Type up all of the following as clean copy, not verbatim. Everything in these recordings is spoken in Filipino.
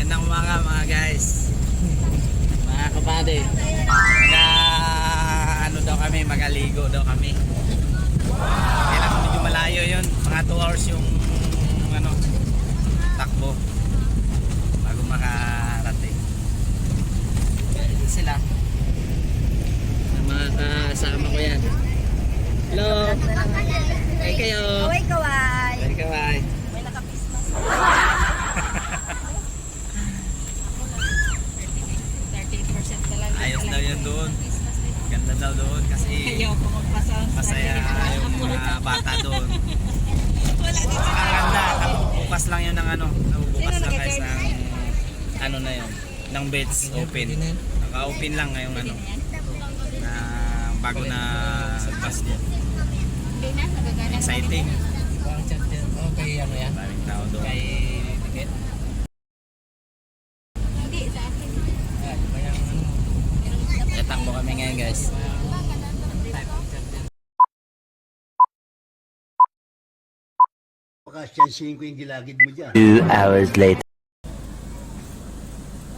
Magandang umaga mga guys. Mga kapatid. Ano daw kami, magaligo daw kami. Kailangan medyo malayo yun. Mga 2 hours yung takbo bago makarating. Ito sila. Mga kasama ko yan. Hello. Hey kayo. Kaway. Hey kaway. May naka-Christmas. 13% talaga. Ayos daw yan doon. Ganda daw doon kasi Ayoko magpasa. masaya yung mga bata doon. Wala dito. Ang ganda. Bukas lang yun ng bukas lang guys ng na yun. Ng beds open. Naka-open lang ngayong na bago na bus niya. Exciting. Okay, ano yan? Maraming tao doon. Kay Ticket? Hindi, sa akin. Tatakbo kami ngayon guys. Pakasyansihin ko yung gilagid mo dyan. 2 hours later.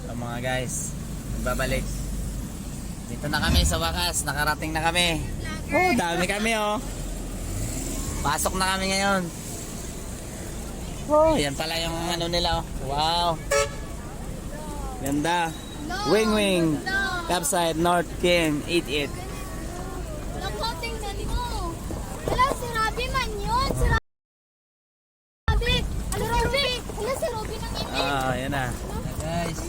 So mga guys, magbabalik. Dito na kami sa wakas. Nakarating na kami. Oh, dami kami oh. Pasok na kami ngayon. Oh, yan pala yung nila oh. Wow. Ganda. Wing Wing. Capside North King 88. Naku, tingnan mo. Wala, si Robby man yun. Si Robby. Ano, Robby? Wala, si Robby nang ipin. Yan na. Guys,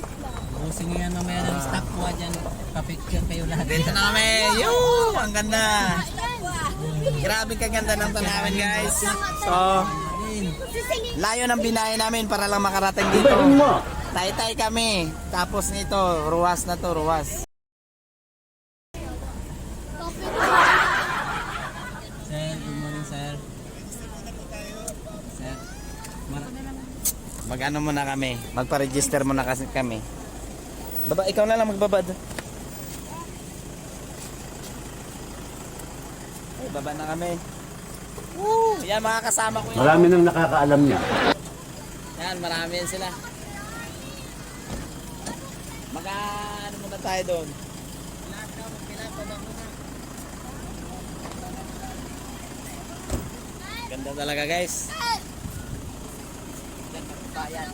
ubusin nyo yan mamaya ng stock po dyan. Pa-picture kayo lahat. Dito na kami. Yoo! Ang ganda. Grabe kaganda ng tanawin guys. So, layo ng binahe namin para lang makarating dito. Tay-tay kami. Tapos nito, ruwas na to, ruwas. Sir, good morning sir. Sir, Mag-ano muna kami. Magpa-register muna kasi kami. Baba, ikaw na lang magbaba doon. Ay, baba na kami. Woo! Yan mga kasama ko yan. Marami nang nakakaalam niya. Yan, marami yan sila. Mag-ano muna tayo doon. Ganda talaga guys. Ganda ng bayan.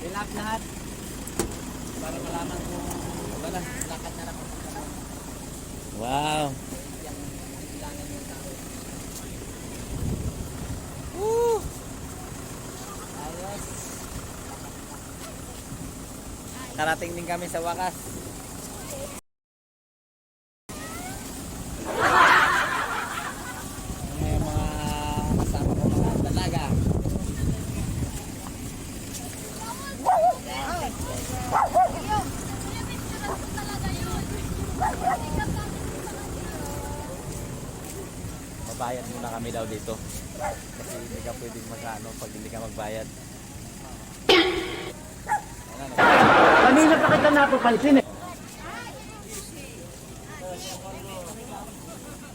Relax lahat. Para malaman kung wala, lakad na lang. Wow. Woo! Ayos. Narating din kami sa wakas. May mga kasama ko mga dalaga. Mabayad muna kami daw dito. Kasi hindi ka pwedeng mag-ano pag hindi ka magbayad. Kanina pa kita napapansin eh.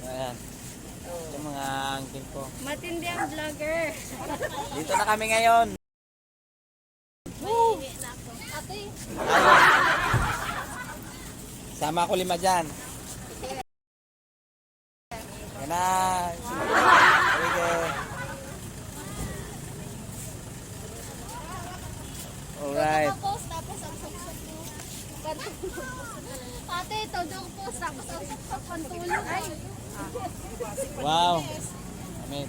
Ayan. Yung mga angkin ko. Matindi ang vlogger. Dito na kami ngayon. Ate, Ayun. Sama ko 5 dyan. Yan na. Sige. Alright. post tapos ang saksak mo. Ate, ito daw post tapos ang saksak pantulong. Ay, Wow. Kami,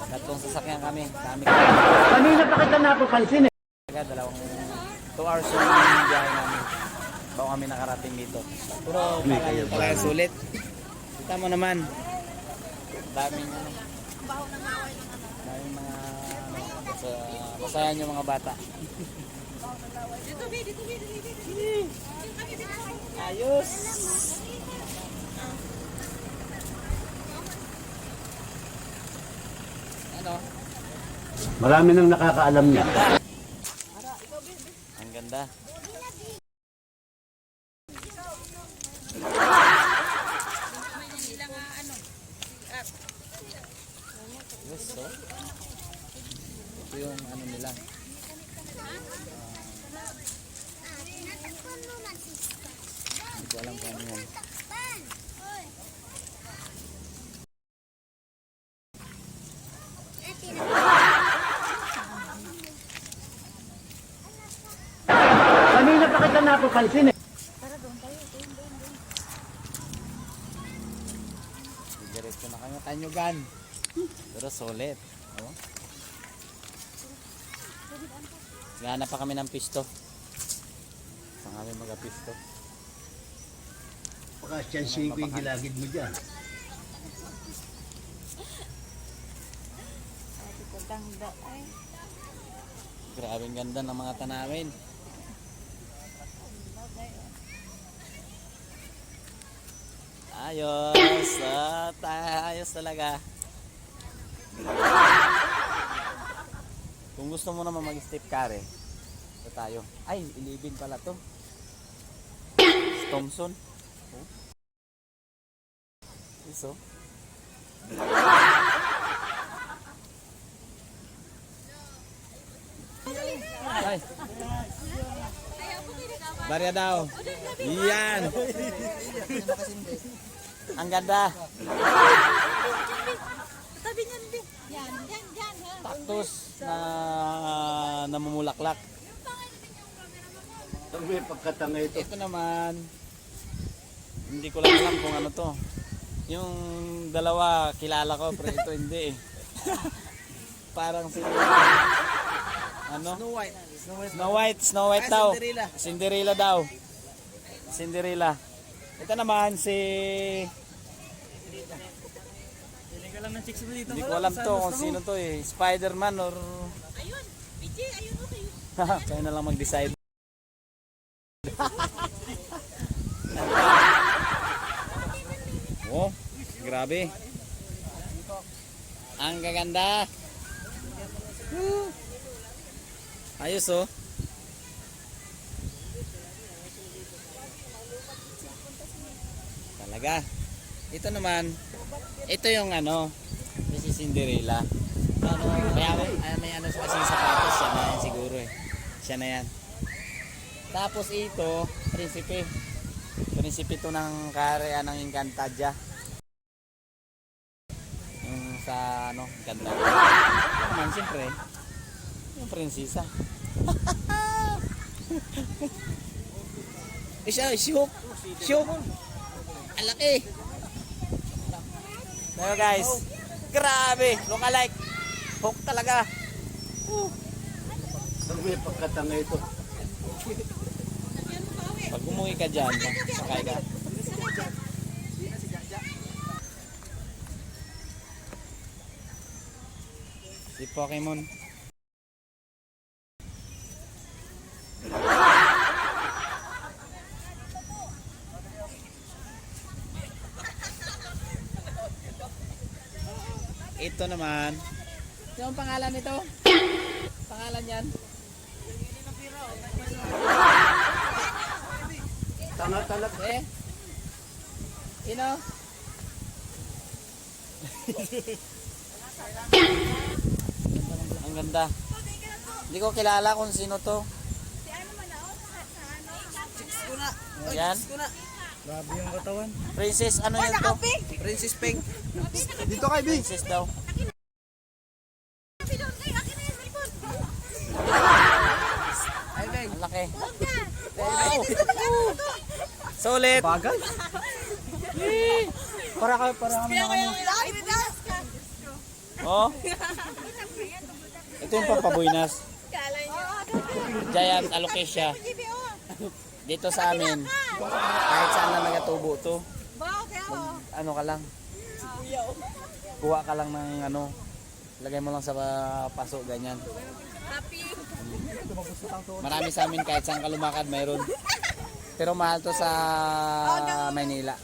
tatlong sasakyan kami. Kami Kanina pa kita napapansin eh. dalawang 2 hours yung biyahe namin. Bago kami nakarating dito. Pero pala sulit. Kita mo naman. Daming daming mga masayahan yung mga bata. Ayos. Ano? Marami nang nakakaalam niya. Ang ganda. Yes, so. Ito yung ano nila. Hindi ko alam kung ano yan. Kanina pa kita napapansin eh. Diretso na kayo Tanyugan. Pero sulit. Oh. Gana pa kami ng pisto. Saan kami mag-pisto? Baka siyansin ko yung gilagid mo dyan. Sabi ko, dangda ay. Grabe ang ganda ng mga tanawin. Ayos. Ayos talaga. Kung gusto mo naman mag-step carry, ito tayo. Ay, 11 pala to. Thompson. Oh. Iso. Ay. Barya daw. Yan. Ang ganda. Tabi niyan, Bi. Yan. Cactus na namumulaklak. Ang may pagkatanga ito. Ito naman, hindi ko lang alam kung ano to. Yung dalawa kilala ko pero ito hindi eh. Parang si ano? Snow White daw. Cinderella daw. Cinderella. Ito naman si hindi ko alam to kung sino to eh. Spider-Man or Ayun. PJ, ayun, okay. kayo na lang mag-decide. Oh, grabe. Ang gaganda. Ayos oh. Talaga. Ito naman, ito yung ano, si Cinderella. May ano kasi yung sapatos, siya na yan siguro eh. Siya na yan. Tapos ito, prinsipe. Prinsipe to ng Karea ng Encantadia. Yung sa ano, ganda. Ito naman siyempre, yung prinsesa. Isa, Shook. Shook. Ang laki. Pero guys, grabe, look-alike. Hook talaga. Ang may pagkatanga ito. Pag umuwi ka dyan, sakay ka. Si Pokemon. Ito naman. Ano ang pangalan nito? Pangalan yan? Tanga talaga. Eh? Sino? Ang ganda. Hindi ko kilala kung sino to. Yan. Grabe yung katawan. Princess, ano yan to? Princess Pink. Dito kay B. Princess daw. Ang laki. Sulit. Bagay. Para kami na ano. Oh. Ito yung pampabuinas. Giant alocasia. Dito sa amin, kahit saan na nagatubo to, ano ka lang, kuha ka lang ng ano, lagay mo lang sa paso, ganyan. Marami sa amin kahit saan ka lumakad, mayroon. Pero mahal to sa Maynila.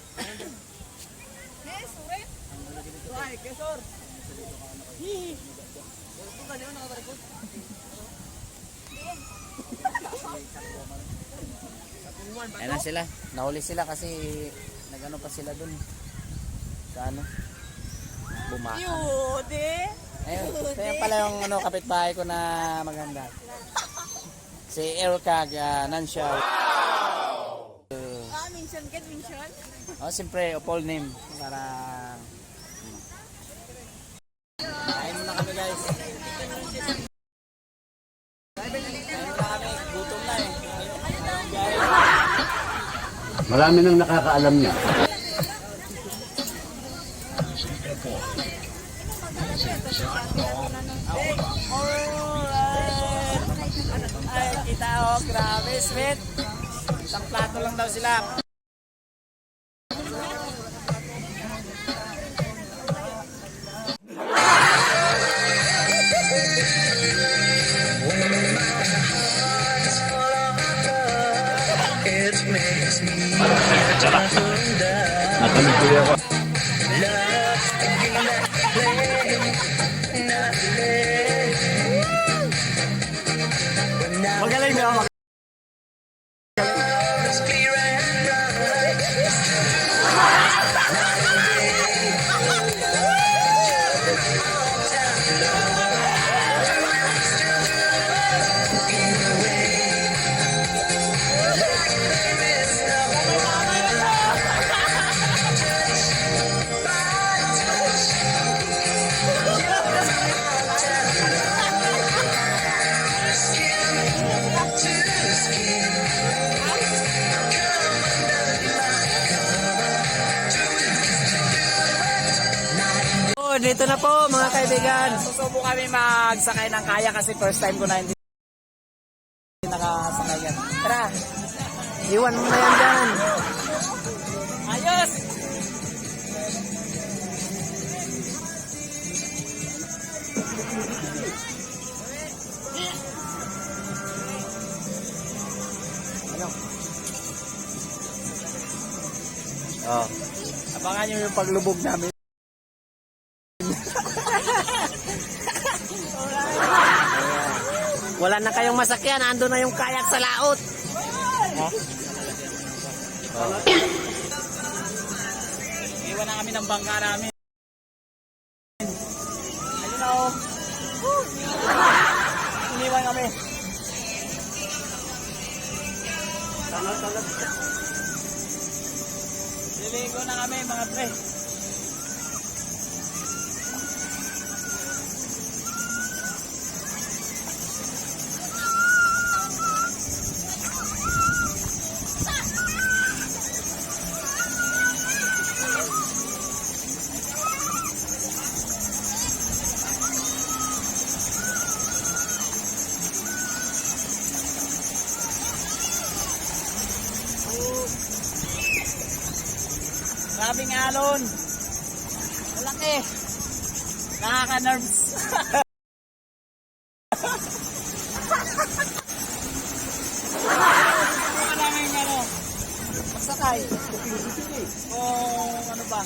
Ayan na sila. Nahuli sila kasi nagano pa sila dun. Sa ano? Bumaan. Ayun, kaya pala yung ano, kapitbahay ko na maganda. Si Ercag Nanshaw. Minsan ka, minsan. Oh, siyempre, full name. Para... Kain muna kami guys. Kain muna kami. Gutom na eh. Marami nang nakakaalam niya. Ay, kita oh, grabe, sweet. Isang plato lang daw sila. Magaling na. Dito na po mga kaibigan. Susubo kami magsakay ng kaya kasi first time ko na hindi nakasakay yan. Tara, iwan mo na yan dyan. Ayos! Ano? Oh. Abangan nyo yung paglubog namin. Wala na kayong masakyan, ando na yung kayak sa laot. Iwan na kami ng bangka namin. Ayun na oh. Iniwan kami. Liligo na kami mga pre. Grabing alon. Malaki. Nakaka-nerves. Ano namin ano? Magsakay. Kung ano ba?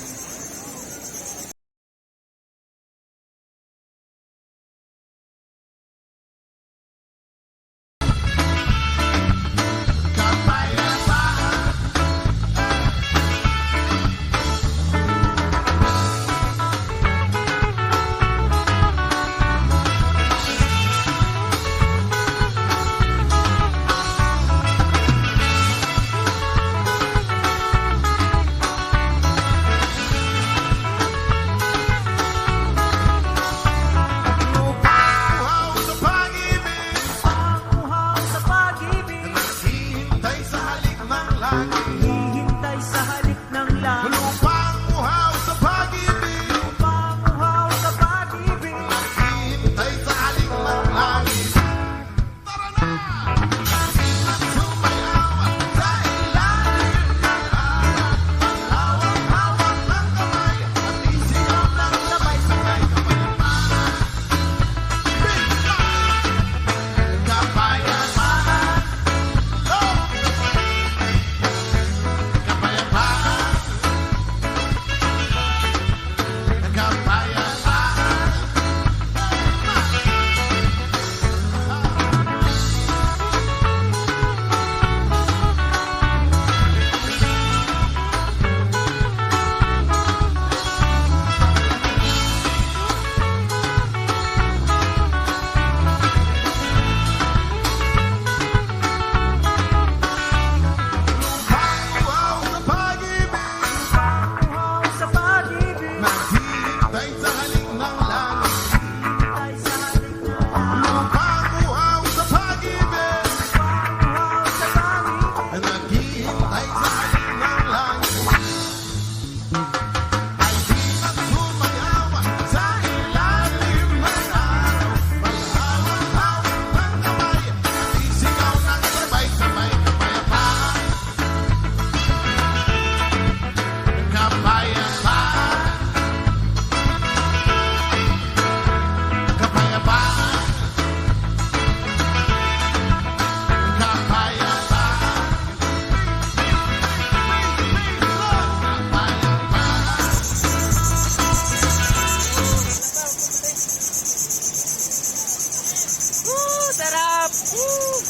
Sarap! Woo!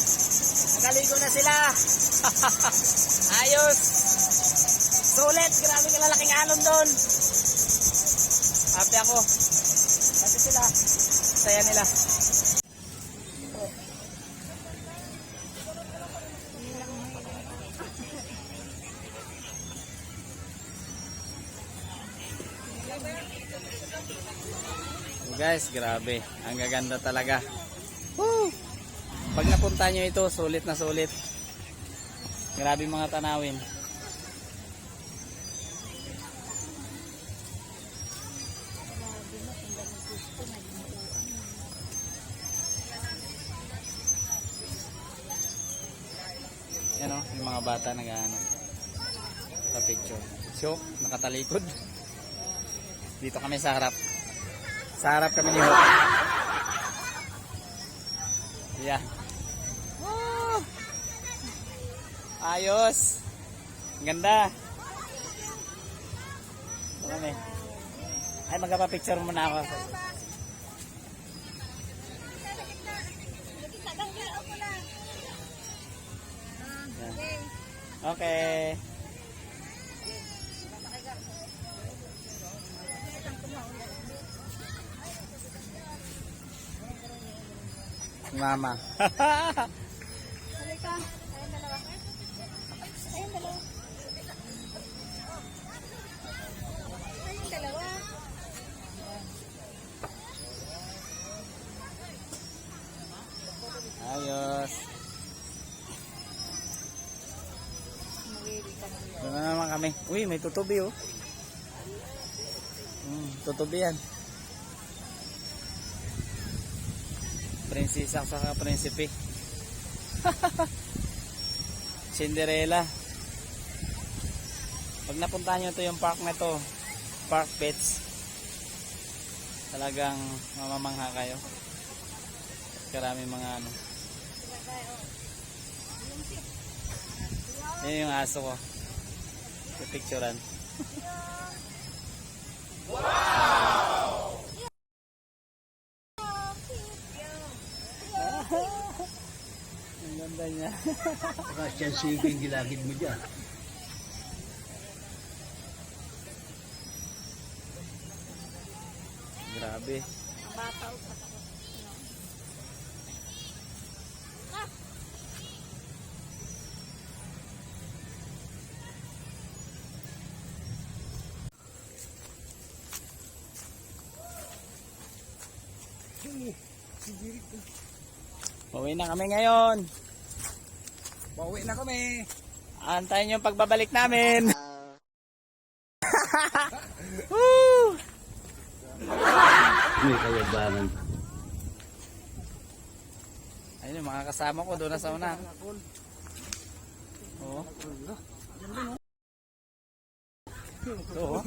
Nagaligo na sila. Ayos. Sulit. Grabe kalalaking alon doon. Happy ako. Happy sila. Saya nila. Guys, grabe. Ang gaganda talaga. Woo! Pag napunta nyo ito, sulit na sulit. Grabe mga tanawin. Yan o, yung mga bata nag-ano sa picture. So, nakatalikod. Dito kami sa harap. Sa harap kami ni Ho. Yan. Woo! Ayos. Ang ganda. Ito kami. Ay, magpapicture muna ako. Yan. Okay. Mama. Halika. Ayun, dalawa. Ayun, dalawa. Ayun, dalawa. Ayos. Ito na naman kami. Uy, may tutubi oh. Tutubi yan. Prinsesa sa prinsipe. Cinderella. Pag napuntahan nyo ito yung park na to, Park Pets, talagang mamamangha kayo. Karami mga ano. Yan yung aso ko. Pipicturan. Ang ganda niya. Baka siya yung gilagid mo dyan. Grabe. Pauwi na kami ngayon. Pauwi na kami. Antayin yung pagbabalik namin. Woo! May kayabangan. Ayun yung mga kasama ko doon na sa una. Oo. Oo.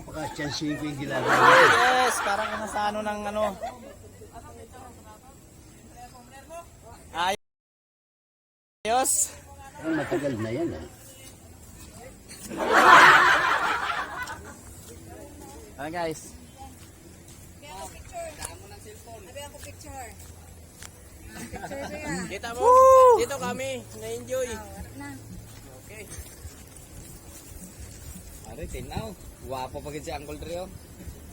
Baka siya yung gilagid. Yes, parang nasa ano ng ano. Ayos. Ang matagal na yan ah. Guys. Kita mo? Dito kami. Na-enjoy. Okay. Pare, tinaw. Guwapo pa si Uncle Trio.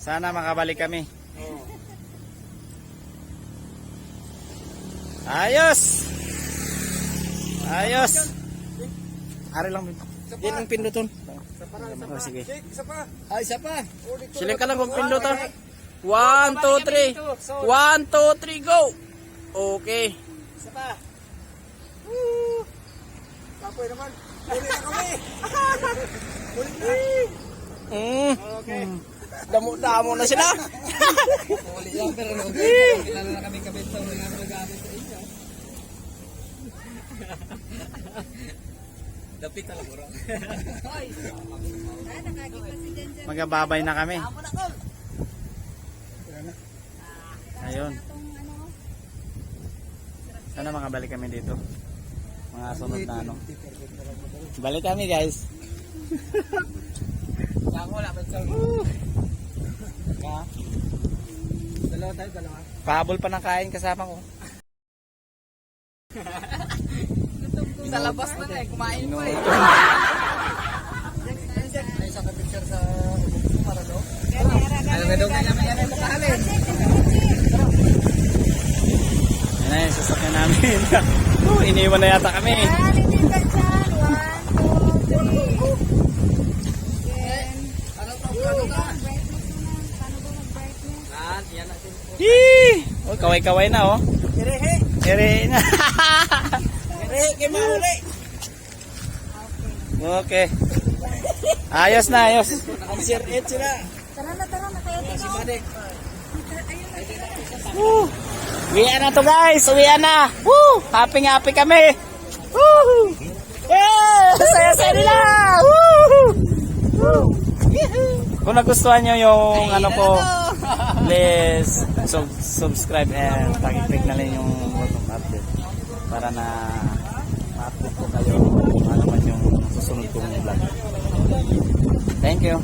Sana makabalik kami. Ayos. Ayos. Ari lang. Yan ang pinduton. Oh, sige. Ay, isa pa. Siling ka lang kung pinduton. 1, 2, 3. 1, 2, 3, go. Okay. Isa pa. Kapoy naman. Uli na kami. Uli na. Okay. Damo-damo na sila. Uli lang pero okay. Kilala na kami kabenta ng mga gamit sa inyo. Dapit talaga bro. Magababay na kami. Ayun. Sana makabalik kami dito. Mga sunod na ano. Balik kami guys. Ako wala pa sa. Ka? Dalawa tayo, dalawa. Pahabol pa ng kain kasama ko. Sa labas na eh, kumain pa eh. Ay, sa picture sa para do. Alam nga daw kailangan yan ay makahalin. Yan na yung sasakyan namin. Iniwan na yata kami. Yee! Oh, kaway-kaway na oh. Ere na. Okay. Ayos na, ayos. Tara na, kaya tingnan. Uwian na to guys, uwian na. Woo! Happy kami. Woo! Yeah! Saya-saya nila. Woo! Woo! Kung nagustuhan nyo yung ano ko, please subscribe and pakiclick na lang yung update para na ma-update ko kayo kung ano man yung susunod kong vlog. Thank you.